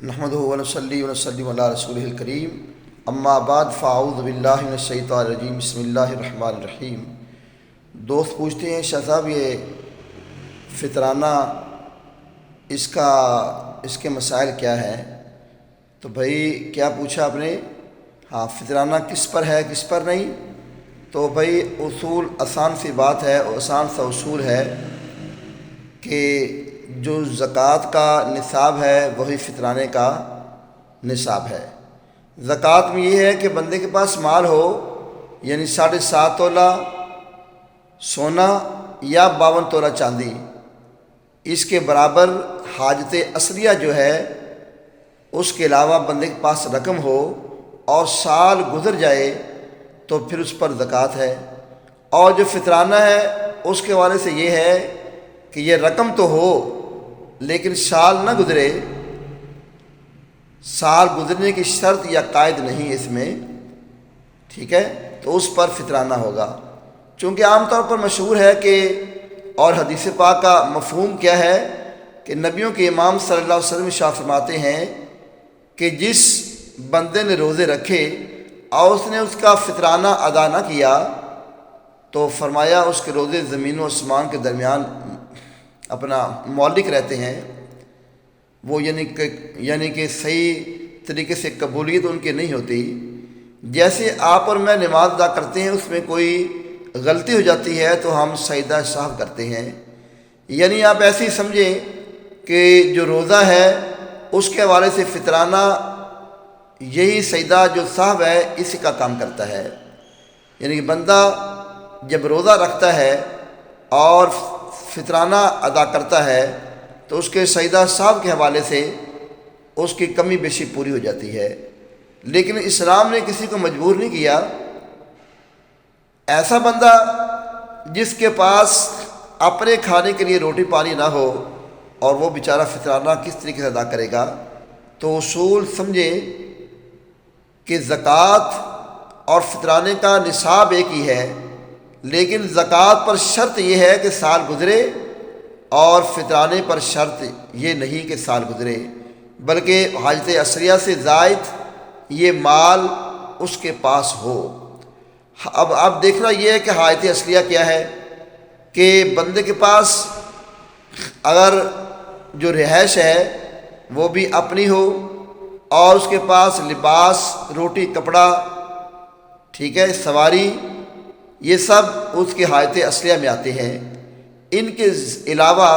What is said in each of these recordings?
نحمدہ ونصلی ونسلم علی رسولہ الکریم اما بعد فاعوذ باللہ من الشیطان الرجیم بسم اللہ الرحمن الرحیم۔ دوست پوچھتے ہیں شاہ صاحب یہ فطرانہ اس کے مسائل کیا ہیں؟ تو بھائی کیا پوچھا آپ نے؟ ہاں، فطرانہ کس پر ہے کس پر نہیں؟ تو بھائی اصول آسان سی بات ہے، آسان سا اصول ہے کہ جو زکوٰۃ کا نصاب ہے وہی فطرانے کا نصاب ہے۔ زکوٰۃ میں یہ ہے کہ بندے کے پاس مال ہو، یعنی 7.5 تولہ سونا یا 52 تولہ چاندی، اس کے برابر حاجت اصلیہ جو ہے اس کے علاوہ بندے کے پاس رقم ہو اور سال گزر جائے تو پھر اس پر زکوٰۃ ہے۔ اور جو فطرانہ ہے اس کے حوالے سے یہ ہے کہ یہ رقم تو ہو لیکن سال نہ گزرے، سال گزرنے کی شرط یا قائد نہیں اس میں، ٹھیک ہے، تو اس پر فطرانہ ہوگا۔ چونکہ عام طور پر مشہور ہے کہ اور حدیث پاک کا مفہوم کیا ہے کہ نبیوں کے امام صلی اللہ علیہ وسلم ارشاد فرماتے ہیں کہ جس بندے نے روزے رکھے اور اس نے اس کا فطرانہ ادا نہ کیا تو فرمایا اس کے روزے زمین و آسمان کے درمیان اپنا معلق رہتے ہیں، وہ یعنی کہ صحیح طریقے سے قبولیت ان کی نہیں ہوتی۔ جیسے آپ اور میں نماز ادا کرتے ہیں، اس میں کوئی غلطی ہو جاتی ہے تو ہم سجدہ سہو کرتے ہیں، یعنی آپ ایسے ہی سمجھیں کہ جو روزہ ہے اس کے حوالے سے فطرانہ یہی سجدہ جو سہو ہے اسی کا کام کرتا ہے۔ یعنی کہ بندہ جب روزہ رکھتا ہے اور فطرانہ ادا کرتا ہے تو اس کے سجدہ سہو کے حوالے سے اس کی کمی بیشی پوری ہو جاتی ہے۔ لیکن اسلام نے کسی کو مجبور نہیں کیا۔ ایسا بندہ جس کے پاس اپنے کھانے کے لیے روٹی پانی نہ ہو اور وہ بیچارہ فطرانہ کس طریقے سے ادا کرے گا، تو اصول سمجھے کہ زکوٰۃ اور فطرانے کا نصاب ایک ہی ہے، لیکن زکوٰۃ پر شرط یہ ہے کہ سال گزرے اور فطرانے پر شرط یہ نہیں کہ سال گزرے، بلکہ حاجت اصلیہ سے زائد یہ مال اس کے پاس ہو۔ اب دیکھنا یہ ہے کہ حاجت اصلیہ کیا ہے کہ بندے کے پاس اگر جو رہائش ہے وہ بھی اپنی ہو اور اس کے پاس لباس، روٹی، کپڑا، ٹھیک ہے، سواری، یہ سب اس کی حاجت اصلیہ میں آتے ہیں۔ ان کے علاوہ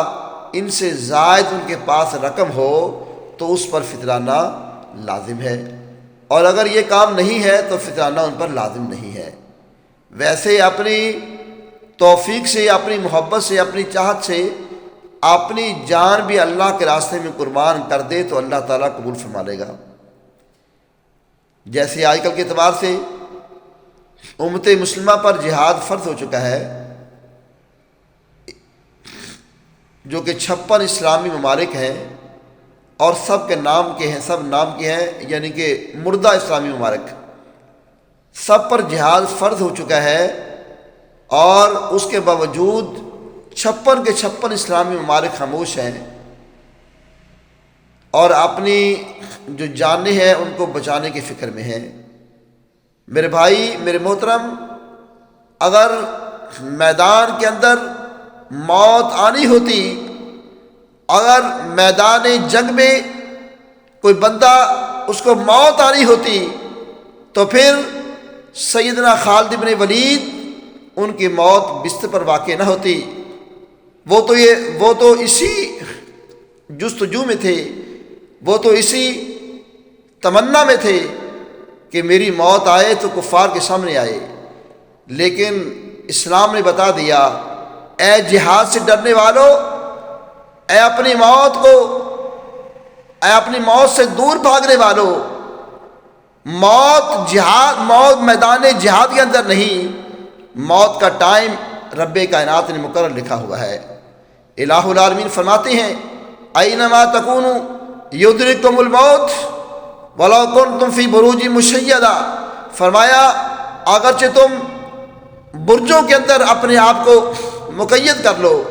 ان سے زائد ان کے پاس رقم ہو تو اس پر فطرانہ لازم ہے، اور اگر یہ کام نہیں ہے تو فطرانہ ان پر لازم نہیں ہے۔ ویسے اپنی توفیق سے، اپنی محبت سے، اپنی چاہت سے اپنی جان بھی اللہ کے راستے میں قربان کر دے تو اللہ تعالیٰ قبول فرما لے گا۔ جیسے آج کل کے اعتبار سے امت مسلمہ پر جہاد فرض ہو چکا ہے، جو کہ 56 اسلامی ممالک ہیں اور سب کے نام کے ہیں، سب نام کے ہیں، یعنی کہ مردہ اسلامی ممالک، سب پر جہاد فرض ہو چکا ہے، اور اس کے باوجود 56 کے 56 اسلامی ممالک خاموش ہیں اور اپنی جو جانیں ہیں ان کو بچانے کی فکر میں ہیں۔ میرے بھائی، میرے محترم، اگر میدان کے اندر موت آنی ہوتی، اگر میدان جنگ میں کوئی بندہ اس کو موت آنی ہوتی تو پھر سیدنا خالد بن ولید ان کی موت بستر پر واقع نہ ہوتی۔ وہ تو اسی جستجو میں تھے، وہ تو اسی تمنا میں تھے کہ میری موت آئے تو کفار کے سامنے آئے، لیکن اسلام نے بتا دیا، اے جہاد سے ڈرنے والو، اے اپنی موت سے دور بھاگنے والو، موت میدان جہاد کے اندر نہیں، موت کا ٹائم رب کائنات نے مقرر لکھا ہوا ہے۔ الہ العالمین فرماتے ہیں، اینما تکونوا یدرککم الموت ولو کنتم فی بروج مشیدہ، فرمایا اگرچہ تم برجوں کے اندر اپنے آپ کو مقید کر لو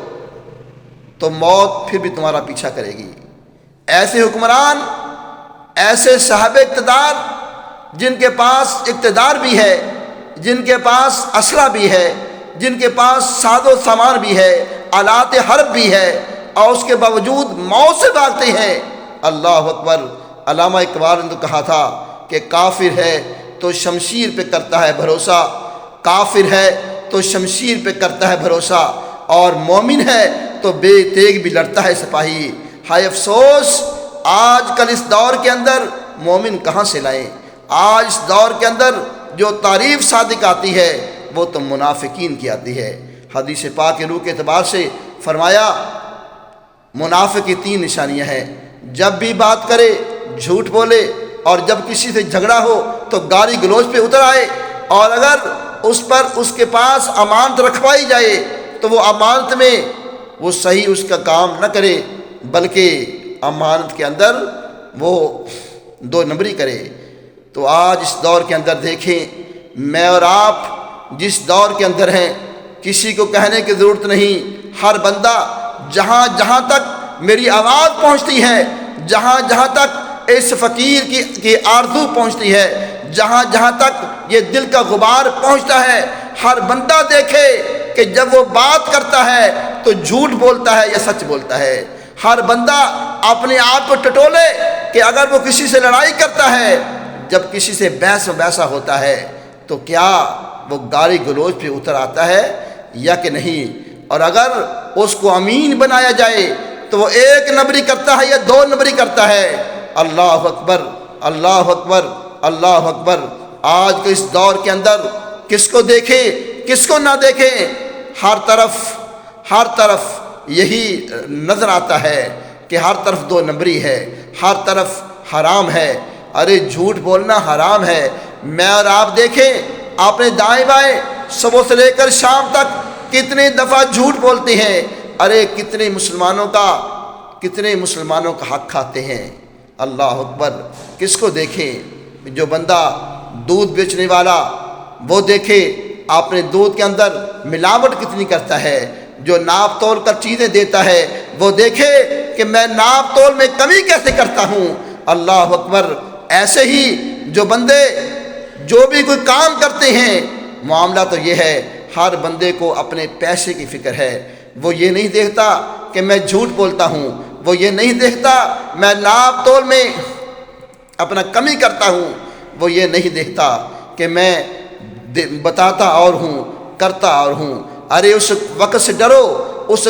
تو موت پھر بھی تمہارا پیچھا کرے گی۔ ایسے حکمران ایسے صاحب اقتدار جن کے پاس اقتدار بھی ہے، جن کے پاس اسلحہ بھی ہے، جن کے پاس ساز و سامان بھی ہے، آلات حرب بھی ہے، اور اس کے باوجود موت سے بھاگتے ہیں۔ اللہ اکبر۔ علامہ اقبال نے تو کہا تھا کہ کافر ہے تو شمشیر پہ کرتا ہے بھروسہ، کافر ہے تو شمشیر پہ کرتا ہے بھروسہ، اور مومن ہے تو بے تیغ بھی لڑتا ہے سپاہی۔ ہائے افسوس، آج کل اس دور کے اندر مومن کہاں سے لائیں؟ آج اس دور کے اندر جو تعریف صادق آتی ہے وہ تو منافقین کی آتی ہے۔ حدیث پاک کی روح کے اعتبار سے فرمایا منافق کی 3 نشانیاں ہیں۔ جب بھی بات کرے جھوٹ بولے، اور جب کسی سے جھگڑا ہو تو گالی گلوچ پہ اتر آئے، اور اگر اس کے پاس امانت رکھوائی جائے تو وہ امانت میں وہ صحیح اس کا کام نہ کرے، بلکہ امانت کے اندر وہ 2 نمبری کرے۔ تو آج اس دور کے اندر دیکھیں، میں اور آپ جس دور کے اندر ہیں، کسی کو کہنے کی ضرورت نہیں، ہر بندہ جہاں جہاں تک میری آواز پہنچتی ہے، جہاں جہاں تک اس فقیر کی آرزو پہنچتی ہے، جہاں جہاں تک یہ دل کا غبار پہنچتا ہے، ہر بندہ دیکھے کہ جب وہ بات کرتا ہے تو جھوٹ بولتا ہے یا سچ بولتا ہے۔ ہر بندہ اپنے آپ کو ٹٹولے کہ اگر وہ کسی سے لڑائی کرتا ہے، جب کسی سے بحث و بحثہ ہوتا ہے تو کیا وہ گالی گلوچ پہ اتر آتا ہے یا کہ نہیں، اور اگر اس کو امین بنایا جائے تو وہ 1 نمبری کرتا ہے یا 2 نمبری کرتا ہے۔ اللہ اکبر، اللہ اکبر، اللہ اکبر۔ آج کے اس دور کے اندر کس کو دیکھیں کس کو نہ دیکھیں، ہر طرف یہی نظر آتا ہے کہ ہر طرف 2 نمبری ہے، ہر طرف حرام ہے۔ ارے جھوٹ بولنا حرام ہے۔ میں اور آپ دیکھیں اپنے دائیں بائیں صبح سے لے کر شام تک کتنے دفعہ جھوٹ بولتے ہیں۔ ارے کتنے مسلمانوں کا حق کھاتے ہیں۔ اللہ اکبر۔ کس کو دیکھیں؟ جو بندہ دودھ بیچنے والا، وہ دیکھے اپنے دودھ کے اندر ملاوٹ کتنی کرتا ہے۔ جو ناپ تول کر چیزیں دیتا ہے وہ دیکھے کہ میں ناپ تول میں کمی کیسے کرتا ہوں۔ اللہ اکبر۔ ایسے ہی جو بندے جو بھی کوئی کام کرتے ہیں، معاملہ تو یہ ہے ہر بندے کو اپنے پیسے کی فکر ہے۔ وہ یہ نہیں دیکھتا کہ میں جھوٹ بولتا ہوں، وہ یہ نہیں دیکھتا میں ناپ تول میں اپنا کمی کرتا ہوں، وہ یہ نہیں دیکھتا کہ میں بتاتا اور ہوں کرتا اور ہوں۔ ارے اس وقت سے ڈرو، اس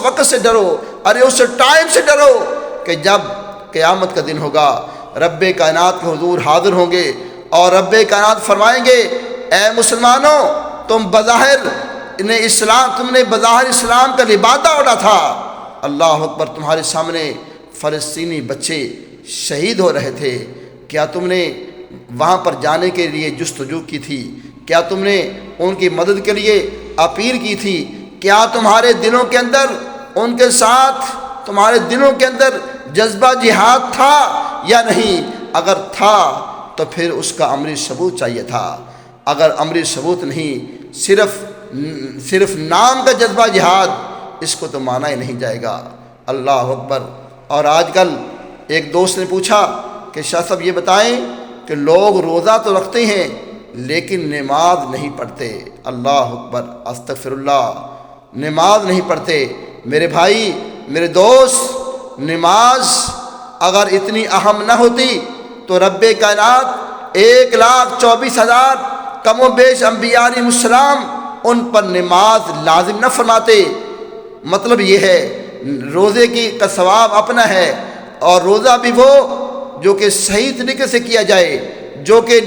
وقت سے ڈرو، ارے اس ٹائم سے ڈرو کہ جب قیامت کا دن ہوگا، رب کائنات کے حضور حاضر ہوں گے، اور رب کائنات فرمائیں گے اے مسلمانوں، تم نے بظاہر اسلام کا لبادہ اوڑھا تھا۔ اللہ اکبر۔ تمہارے سامنے فلسطینی بچے شہید ہو رہے تھے، کیا تم نے وہاں پر جانے کے لیے جستجو کی تھی؟ کیا تم نے ان کی مدد کے لیے اپیل کی تھی؟ کیا تمہارے دلوں کے اندر ان کے ساتھ تمہارے دلوں کے اندر جذبہ جہاد تھا یا نہیں؟ اگر تھا تو پھر اس کا عملی ثبوت چاہیے تھا۔ اگر عملی ثبوت نہیں، صرف نام کا جذبہ جہاد، اس کو تو مانا ہی نہیں جائے گا۔ اللہ اکبر۔ اور آج کل ایک دوست نے پوچھا کہ شاہ صاحب یہ بتائیں کہ لوگ روزہ تو رکھتے ہیں لیکن نماز نہیں پڑھتے۔ اللہ اکبر، استغفر اللہ، نماز نہیں پڑھتے۔ میرے بھائی، میرے دوست، نماز اگر اتنی اہم نہ ہوتی تو رب کائنات 1,24,000 کم و بیش انبیاء علیہ السلام ان پر نماز لازم نہ فرماتے۔ مطلب یہ ہے روزے کا ثواب اپنا ہے، اور روزہ بھی وہ جو کہ صحیح طریقے سے کیا جائے، جو کہ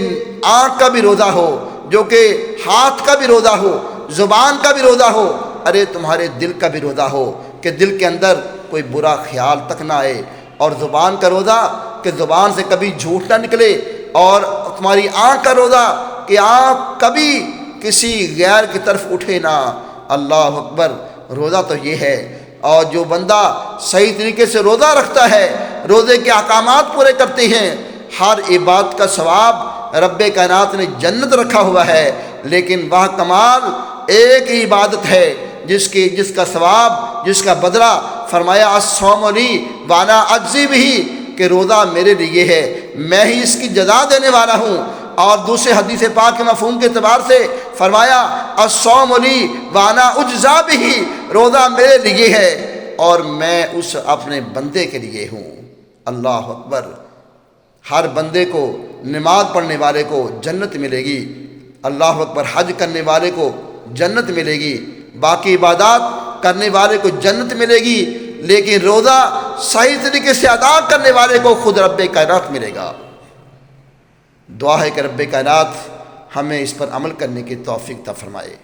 آنکھ کا بھی روزہ ہو، جو کہ ہاتھ کا بھی روزہ ہو، زبان کا بھی روزہ ہو، ارے تمہارے دل کا بھی روزہ ہو کہ دل کے اندر کوئی برا خیال تک نہ آئے، اور زبان کا روزہ کہ زبان سے کبھی جھوٹ نہ نکلے، اور تمہاری آنکھ کا روزہ کہ آنکھ کبھی کسی غیر کی طرف اٹھے نہ۔ اللہ اکبر۔ روزہ تو یہ ہے، اور جو بندہ صحیح طریقے سے روزہ رکھتا ہے، روزے کے احکامات پورے کرتے ہیں، ہر عبادت کا ثواب رب کائنات نے جنت رکھا ہوا ہے، لیکن وہ کمال ایک ہی عبادت ہے جس کا ثواب، جس کا بدلہ فرمایا الصوم لی وانا اجزی بہ، کہ روزہ میرے لیے ہے، میں ہی اس کی جزا دینے والا ہوں۔ اور دوسرے حدیث پاک کے مفہوم کے اعتبار سے فرمایا الصوم لی وانا اجزا بہ، روزہ میرے لیے ہے اور میں اس اپنے بندے کے لیے ہوں۔ اللہ اکبر! ہر بندے کو، نماز پڑھنے والے کو جنت ملے گی، اللہ اکبر، حج کرنے والے کو جنت ملے گی، باقی عبادات کرنے والے کو جنت ملے گی، لیکن روزہ صحیح طریقے سے ادا کرنے والے کو خود رب کائنات ملے گا۔ دعا ہے کہ رب کائنات ہمیں اس پر عمل کرنے کی توفیق عطا فرمائے۔